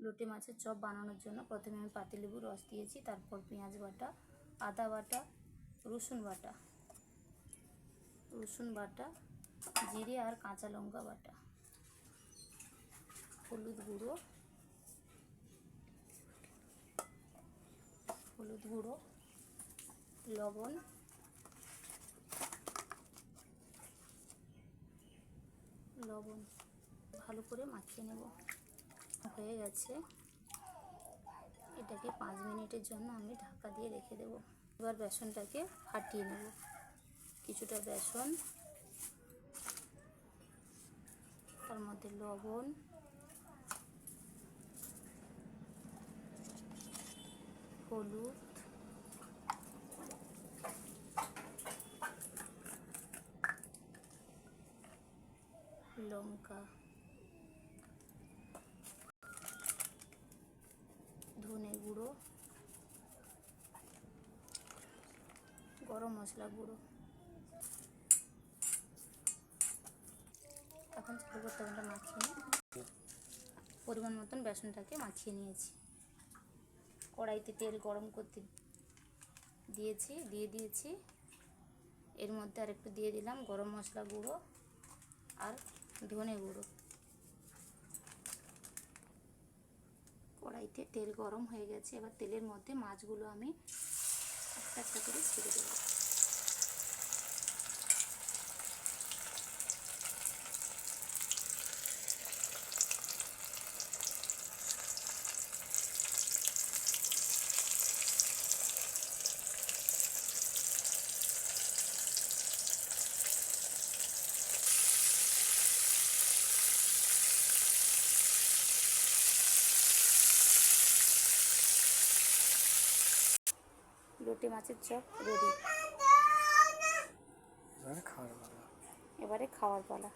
লোটে মাছের চপ বানানোর জন্য প্রথমে আমি পাতিলেবুর রস দিয়েছি, তারপর পেঁয়াজ বাটা, আদা বাটা, রসুন বাটা, জিরে আর কাঁচা লঙ্কা বাটা, হলুদ গুঁড়ো, লবণ, ভালো করে মাখিয়ে নেব। হয়ে গেছে, এটাকে 5 মিনিটের জন্য আমি ঢাকা দিয়ে রেখে দেব। এবার বেসনটাকে ফাটিয়ে নেব। কিছুটা বেসন, তার মধ্যে লবণ, হলুদ, লঙ্কা, ধনে গুঁড়ো, গরম মশলা গুঁড়ো। এখন চালু করতে হবে, মাখিয়ে পরিমাণ মতন বেসনটাকে মাখিয়ে নিয়েছি। কড়াইতে তেল গরম করতে দিয়েছি। এর মধ্যে আর একটু দিয়ে দিলাম গরম মশলা গুঁড়ো আর ধনে গুঁড়ো। কড়াইতে তেল গরম হয়ে গেছে, এবার তেলের মধ্যে মাছগুলো আমি একটা একটা করে ছেড়ে দেবো। লোটে মাছের চপ রেডি। এবারে খাওয়ার পালা।